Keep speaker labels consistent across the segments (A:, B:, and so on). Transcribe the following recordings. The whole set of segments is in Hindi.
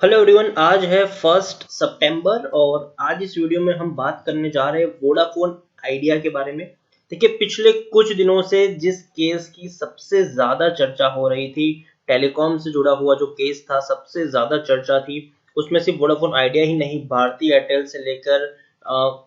A: हेलो एवरीवन, आज है 1 सितंबर और आज इस वीडियो में हम बात करने जा रहे हैं वोडाफोन आइडिया के बारे में। देखिए, पिछले कुछ दिनों से जिस केस की सबसे ज्यादा चर्चा हो रही थी, टेलीकॉम से जुड़ा हुआ जो केस था सबसे ज्यादा चर्चा थी, उसमें सिर्फ वोडाफोन आइडिया ही नहीं, भारती एयरटेल से लेकर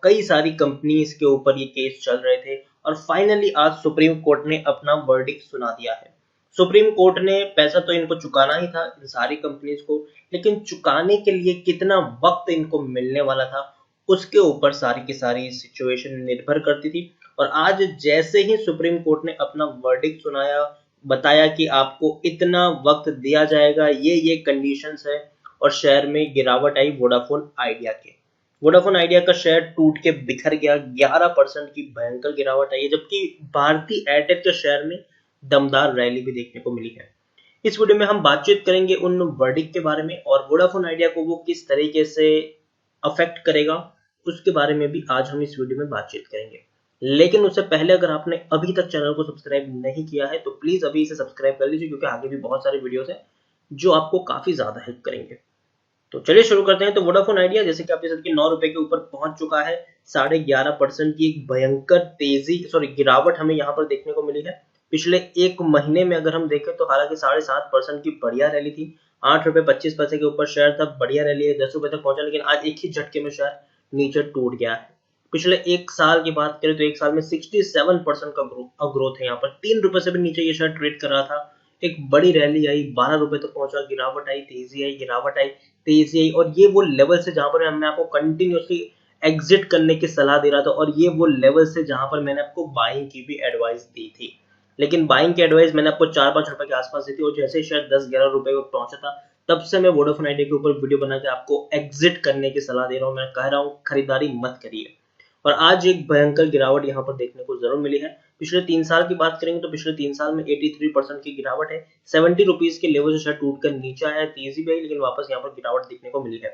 A: कई सारी कंपनीज के ऊपर ये केस चल रहे थे। और फाइनली आज सुप्रीम कोर्ट ने अपना वर्डिक्ट सुना दिया है। सुप्रीम कोर्ट ने पैसा तो इनको चुकाना ही था, इन सारी कंपनीज को, लेकिन चुकाने के लिए कितना वक्त इनको मिलने वाला था उसके ऊपर सारी की सारी सिचुएशन निर्भर करती थी। और आज जैसे ही सुप्रीम कोर्ट ने अपना वर्डिक्ट सुनाया, बताया कि आपको इतना वक्त दिया जाएगा, ये कंडीशंस है, और शेयर में गिरावट आई वोडाफोन आइडिया के। वोडाफोन आइडिया का शेयर टूट के बिखर गया, 11% की भयंकर गिरावट आई है, जबकि भारती एयरटेल के शेयर में दमदार रैली भी देखने को मिली है। इस वीडियो में हम बातचीत करेंगे उन वर्डिक्ट के बारे में और वोडाफोन आइडिया को वो किस तरीके से अफेक्ट करेगा, उसके बारे में भी आज हम इस वीडियो में बातचीत करेंगे। लेकिन उससे पहले अगर आपने अभी तक चैनल को सब्सक्राइब नहीं किया है तो प्लीज अभी इसे सब्सक्राइब कर लीजिए, क्योंकि आगे भी बहुत सारे वीडियोस हैं जो आपको काफी ज्यादा हेल्प करेंगे। तो चलिए शुरू करते हैं। तो वोडाफोन आइडिया, जैसे कि आप देख सकते हैं, 9 रुपए के ऊपर पहुंच चुका है। 11.5% की एक भयंकर गिरावट हमें यहाँ पर देखने को मिली है। पिछले एक महीने में अगर हम देखें तो हालांकि 7.5% की बढ़िया रैली थी। 8 रुपए 25 पैसे के ऊपर शेयर था, बढ़िया रैली है, 10 रुपए तक पहुंचा, लेकिन आज एक ही झटके में शेयर नीचे टूट गया है। पिछले एक साल की बात करें तो एक साल में 67% का ग्रोथ है। यहाँ पर 3 रुपए से भी नीचे ये शेयर ट्रेड कर रहा था। एक बड़ी रैली आई, 12 रुपए तक पहुंचा, गिरावट आई, तेजी आई, गिरावट आई, तेजी आई, और ये वो लेवल से जहां पर मैं आपको कंटिन्यूसली एग्जिट करने की सलाह दे रहा था, और ये वो लेवल से जहां पर मैंने आपको बाइंग की भी एडवाइस दी थी। लेकिन बाइंग की एडवाइस मैंने आपको 4-5 रुपए के आसपास दी थी, और जैसे शायद 10-11 रुपए पर पहुंचा था, तब से मैं वोडाफोन आइडिया के ऊपर वीडियो बना के आपको एग्जिट करने की सलाह दे रहा हूँ। मैं कह रहा हूँ खरीदारी मत करिए। और आज एक भयंकर गिरावट यहाँ पर देखने को जरूर मिली है। पिछले 3 साल की बात करेंगे तो पिछले 3 साल में 83% की गिरावट है। 70 रुपीज के लेवल से शेयर टूटकर नीचे आया, तेजी भी आई, लेकिन वापस यहाँ पर गिरावट देखने को मिली है।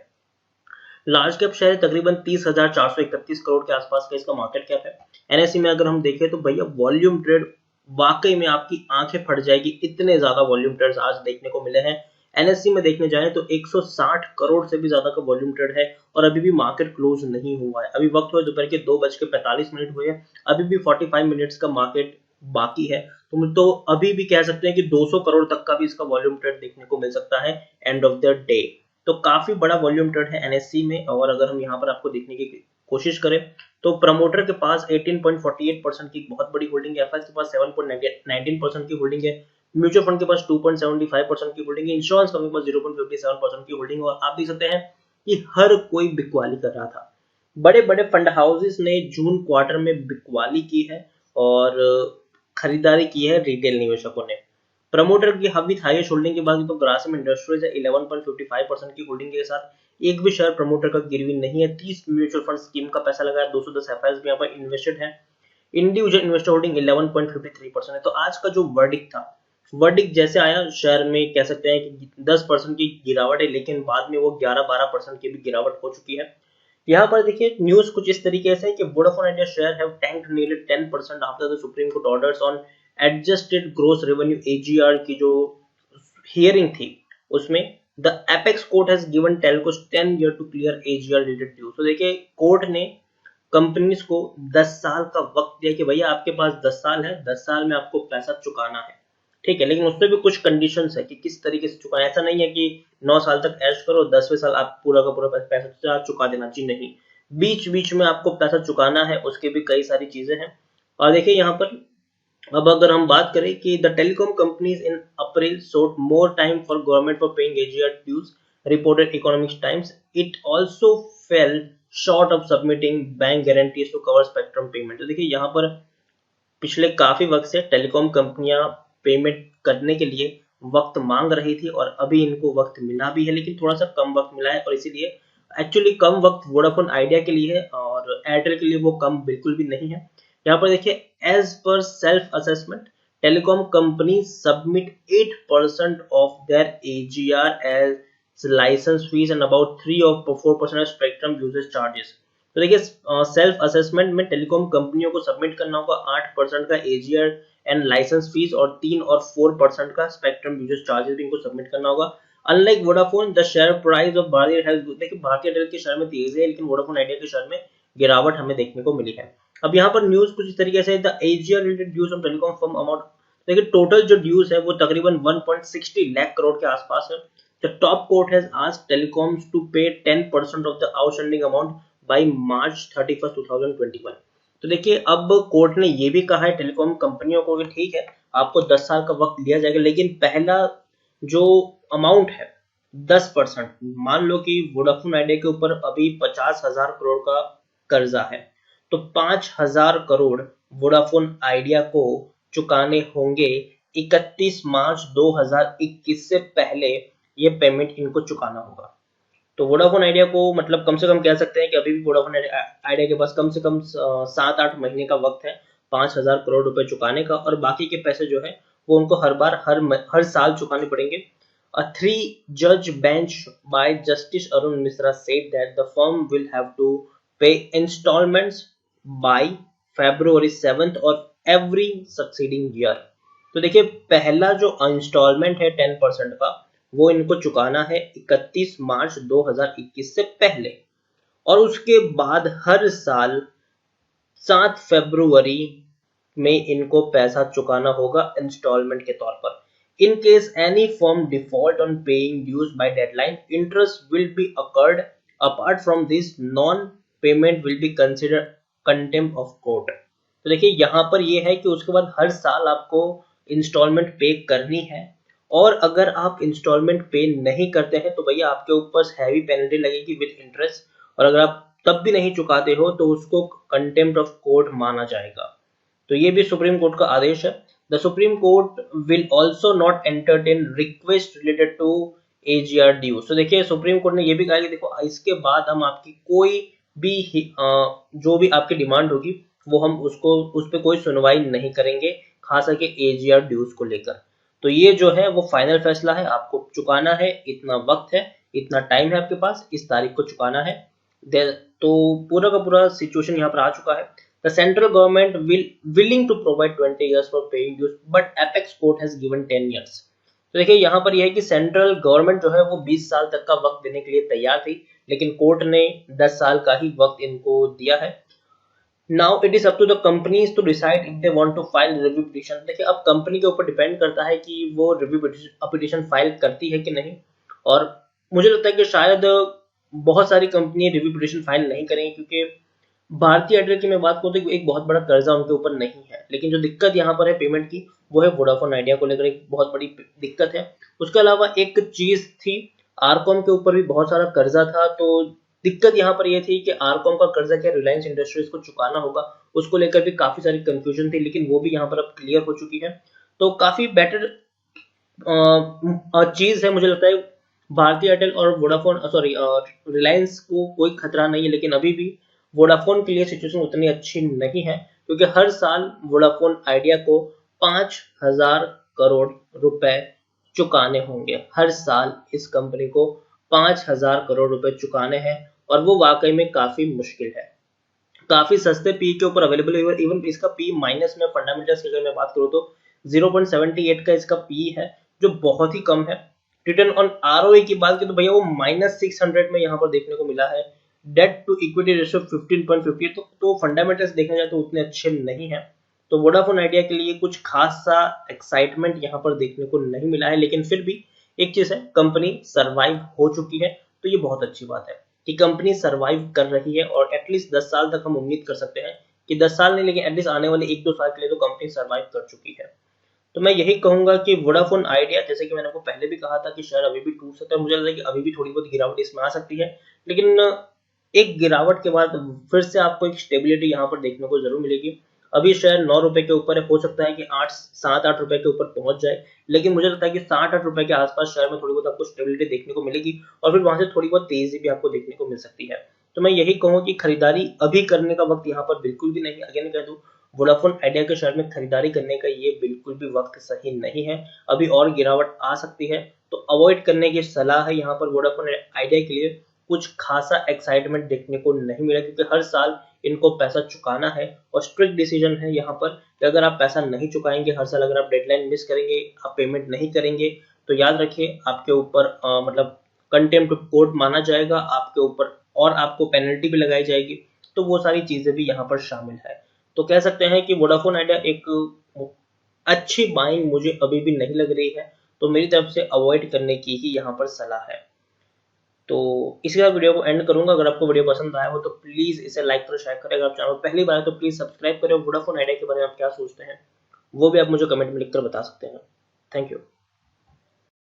A: लार्ज कैप शेयर तकरीबन 30,431 करोड़ के आसपास का इसका मार्केट कैप है। एनएससी में अगर हम देखें तो भैया वॉल्यूम ट्रेड वाकई में आपकी आंखें फट जाएगी, इतने ज्यादा वॉल्यूम ट्रेड्स आज देखने को मिले हैं। एनएससी में देखने जाए तो 160 करोड़ से भी ज्यादा का वॉल्यूम ट्रेड है, और अभी भी मार्केट क्लोज नहीं हुआ है। अभी वक्त हुआ दोपहर के 2:45 हुए हैं, अभी भी 45 मिनट्स का मार्केट बाकी है। तो अभी भी कह सकते हैं कि 200 करोड़ तक का भी इसका वॉल्यूम ट्रेड देखने को मिल सकता है एंड ऑफ द डे। तो काफी बड़ा वॉल्यूम ट्रेड है एनएससी में। और अगर हम यहाँ पर आपको देखने की कोशिश करें तो प्रमोटर के पास 18.48% की बहुत बड़ी होल्डिंग है, एफएस के पास 7.19% की होल्डिंग है, म्यूचुअल फंड के पास 2.75% की होल्डिंग है, इंश्योरेंस कंपनी के पास 0.57% की होल्डिंग है। और आप देख सकते हैं कि हर कोई बिकवाली कर रहा था। बड़े बड़े फंड हाउसेस ने जून क्वार्टर में बिकवाली की है और खरीदारी की है रिटेल निवेशकों ने। प्रमोटर की विद हाईएस्ट होल्डिंग की बात की तो ग्रासिम इंडस्ट्रीज है 11.55% की होल्डिंग के साथ। एक भी शेयर प्रमोटर का गिरवी नहीं है। 30 म्यूचुअल फंड स्कीम का पैसा लगा है, 210 एफआईएस भी यहाँ पर इन्वेस्टेड है। इंडिविजुअल इन्वेस्टर होल्डिंग 11.53% है। तो आज का जो वर्डिक्ट था, वर्डिक्ट जैसे आया, शेयर में कह सकते हैं कि 10% की गिरावट है, लेकिन बाद में वो 11-12% की भी गिरावट हो चुकी है। यहाँ पर देखिए न्यूज कुछ इस तरीके से है कि Vodafone Idea share have tanked nearly 10% after the Supreme Court orders on adjusted gross revenue AGR की जो हियरिंग थी, उसमें the apex court has given telcos 10 year to clear AGR related dues. तो देखिए कोर्ट ने कंपनीज को 10 साल का वक्त दिया कि भैया आपके पास 10 साल है, 10 साल में आपको पैसा चुकाना है, ठीक है। लेकिन उसमें भी कुछ कंडीशंस है कि किस तरीके से चुकाना। ऐसा नहीं है कि 9 साल तक ऐश करो, 10वें साल आप पूरा का पूरा पैसा चुका देना, जी नहीं, बीच बीच में आपको पैसा चुकाना है, उसके भी कई सारी चीजें हैं। और देखिए यहाँ पर अब अगर हम बात करें कि the telecom companies in April sought more time for government for paying AGR dues, reported Economic Times. It also fell short of submitting bank guarantees to cover spectrum payment. तो देखिए यहाँ पर पिछले काफी वक्त से टेलीकॉम कंपनियां पेमेंट करने के लिए वक्त मांग रही थी, और अभी इनको वक्त मिला भी है, लेकिन थोड़ा सा कम वक्त मिला है। और इसीलिए एक्चुअली कम वक्त वोडाफोन आइडिया के लिए है और एयरटेल के लिए वो कम बिल्कुल भी नहीं है। यहाँ पर देखिए as per self assessment telecom company submit 8% of their AGR as licence fee and about 3 or 4% spectrum usage charges. तो देखिए सेल्फ असेसमेंट में टेलीकॉम कंपनियों को सबमिट करना होगा 8% का एजीआर एंड लाइसेंस फीस, और 3 और 4% का स्पेक्ट्रम यूजेज चार्जेस भी इनको सबमिट करना होगा। Unlike Vodafone the share price of भारतीय एयरटेल, देखिए भारतीय एयरटेल के शेयर में तेजी है लेकिन वोडाफोन आइडिया के शेयर में गिरावट हमें देखने को मिली है। अब यहाँ पर न्यूज कुछ इस तरीके से, the AGR related dues on telecom firm amount, देखिए टोटल जो ड्यूज है वो तकरीबन 1.60 लाख करोड़ के आसपास है। The top court has asked telecoms to pay 10% of the outstanding amount by March 31, 2021। तो देखिए अब कोर्ट ने ये भी कहा है टेलीकॉम कंपनियों को कि ठीक है आपको 10 साल का वक्त दिया जाएगा, लेकिन पहला जो अमाउंट है 10%, मान लो कि वोडाफोन आइडिया के ऊपर अभी 50,000 करोड़ का कर्जा है, तो 5,000 करोड़ वोडाफोन आइडिया को चुकाने होंगे 31 मार्च 2021 से पहले, ये पेमेंट इनको चुकाना होगा। तो वोडाफोन आइडिया को मतलब कम से कम कह सकते हैं कि अभी भी वोडाफोन आइडिया के पास कम से कम 7-8 महीने का वक्त है 5,000 करोड़ रुपए चुकाने का, और बाकी के पैसे जो है वो उनको हर बार हर साल चुकाने पड़ेंगे। A three-judge bench by Justice Arun Misra said that the firm will have to pay installments by February 7th or every succeeding year। तो देखिए पहला जो इंस्टॉलमेंट है 10% का वो इनको चुकाना है 31 मार्च 2021 से पहले, और उसके बाद हर साल 7 फरवरी में इनको पैसा चुकाना होगा इंस्टॉलमेंट के तौर पर। In case any firm default on paying dues by deadline, interest will be occurred. Apart from this, non-payment will be considered contempt of court। तो देखिए यहाँ पर ये है कि उसके बाद हर साल आपको इंस्टॉलमेंट पे करनी है, और अगर आप इंस्टॉलमेंट पे नहीं करते हैं तो भैया आपके ऊपर हैवी पेनल्टी लगेगी विद इंटरेस्ट, और अगर आप तब भी नहीं चुकाते हो तो उसको कंटेम्प्ट ऑफ कोर्ट माना जाएगा। तो ये भी सुप्रीम कोर्ट का आदेश है। The Supreme Court will also not entertain request related to AGR dues। तो देखिए सुप्रीम कोर्ट ने ये भी कहा कि देखो इसके बाद हम आपकी कोई भी जो भी आपकी डिमांड होगी वो हम उस पर कोई सुनवाई नहीं करेंगे, खास करके AGR ड्यूज को लेकर। तो ये जो है वो फाइनल फैसला है, आपको चुकाना है, इतना वक्त है, इतना टाइम है आपके पास, इस तारीख को चुकाना है। तो पूरा का पूरा सिचुएशन यहाँ पर आ चुका है। The central government willing to provide 20 years for paying dues, but apex court has given 10 years। तो देखिए यहाँ पर यह है कि सेंट्रल गवर्नमेंट जो है वो 20 साल तक का वक्त देने के लिए तैयार थी, लेकिन कोर्ट ने 10 साल का ही वक्त इनको दिया है। Now it is up to the companies to decide if they want to file review petition। देखिए अब कंपनी के ऊपर डिपेंड करता है कि वो रिव्यू पिटीशन फाइल करती है कि नहीं, और मुझे लगता है कि शायद बहुत सारी कंपनी रिव्यू पिटीशन फाइल नहीं करेंगी, क्योंकि भारतीय एयरटेल की मैं बात करूं तो एक बहुत बड़ा कर्जा उनके ऊपर नहीं है, लेकिन जो दिक्कत यहाँ पर है पेमेंट की वो है वोडाफोन आइडिया को लेकर एक बहुत बड़ी दिक्कत है। उसके अलावा एक चीज थी, आरकॉम के ऊपर भी बहुत सारा कर्जा था, तो दिक्कत यहाँ पर यह थी कि आरकॉम का कर्जा क्या रिलायंस इंडस्ट्रीज को चुकाना होगा, उसको लेकर भी काफी सारी कंफ्यूजन थी, लेकिन वो भी यहाँ पर अब क्लियर हो चुकी है। तो काफी बेटर चीज है, मुझे लगता है भारतीय एयरटेल और वोडाफोन रिलायंस को कोई खतरा नहीं है, लेकिन अभी भी वोडाफोन के लिए सिचुएशन उतनी अच्छी नहीं है, क्योंकि हर साल वोडाफोन आइडिया को 5,000 करोड़ रुपए चुकाने होंगे। हर साल इस कंपनी को 5,000 करोड़ रुपए चुकाने हैं, और वो वाकई में काफी मुश्किल है। काफी सस्ते पी के ऊपर अवेलेबल है, इवन इसका पी माइनस में फंडामेंटल्स की अगर मैं बात करूं तो 0.78 का इसका पी है, जो बहुत ही कम है। रिटर्न ऑन आरओई की बात करें तो भैया वो -600 में यहाँ पर देखने को मिला है। डेट टू इक्विटी रेशियो 15.50, तो फंडामेंटल्स देखने जाए तो उतने अच्छे नहीं है। तो वोडाफोन आइडिया के लिए कुछ खास सा एक्साइटमेंट यहाँ पर देखने को नहीं मिला है, लेकिन फिर भी एक चीज है, कंपनी सरवाइव हो चुकी है, तो ये बहुत अच्छी बात है कि कंपनी सरवाइव कर रही है, और एटलीस्ट 10 साल तक हम उम्मीद कर सकते हैं कि 10 साल नहीं लेकिन एटलीस्ट आने वाले 1-2 साल के लिए तो कंपनी सरवाइव कर चुकी है। तो मैं यही कहूंगा कि वोडाफोन आइडिया, जैसे कि मैंने आपको पहले भी कहा था कि शेयर अभी भी टूट सकता है, मुझे लगता है कि अभी भी थोड़ी बहुत गिरावट इसमें आ सकती है, लेकिन एक गिरावट के बाद फिर से आपको एक स्टेबिलिटी यहाँ पर देखने को जरूर मिलेगी। अभी शेयर 9 रुपए के ऊपर है, हो सकता है कि 7-8 रुपए के ऊपर पहुंच जाए, लेकिन मुझे लगता है कि 7-8 रुपए के आसपास शेयर में थोड़ी बहुत आपको स्टेबिलिटी देखने को मिलेगी, और फिर वहां से थोड़ी बहुत तेजी भी आपको देखने को मिल सकती है। तो मैं यही कहूंगा कि खरीदारी अभी करने का वक्त यहाँ पर बिल्कुल भी नहीं। अगेन कह दूं, वोडाफोन आइडिया के शेयर में खरीदारी करने का ये बिल्कुल भी वक्त सही नहीं है, अभी और गिरावट आ सकती है, तो अवॉइड करने की सलाह है यहाँ पर वोडाफोन आइडिया के लिए। कुछ खासा एक्साइटमेंट देखने को नहीं मिला, क्योंकि हर साल इनको पैसा चुकाना है, और स्ट्रिक्ट डिसीजन है यहाँ पर कि अगर आप पैसा नहीं चुकाएंगे, हर साल अगर आप डेडलाइन मिस करेंगे, आप पेमेंट नहीं करेंगे, तो याद रखिए आपके ऊपर मतलब कंटेम्प्ट कोर्ट माना जाएगा आपके ऊपर, और आपको पेनल्टी भी लगाई जाएगी। तो वो सारी चीजें भी यहाँ पर शामिल है। तो कह सकते हैं कि वोडाफोन आइडिया एक अच्छी बाइंग मुझे अभी भी नहीं लग रही है, तो मेरी तरफ से अवॉइड करने की ही यहाँ पर सलाह है। तो इसी के साथ वीडियो को एंड करूंगा। अगर आपको वीडियो पसंद आया हो तो प्लीज इसे लाइक करो, शेयर करें। अगर आप चैनल पहली बार है तो प्लीज सब्सक्राइब करें। वोडाफोन आइडिया के बारे में आप क्या सोचते हैं वो भी आप मुझे कमेंट में लिखकर बता सकते हैं। Thank you.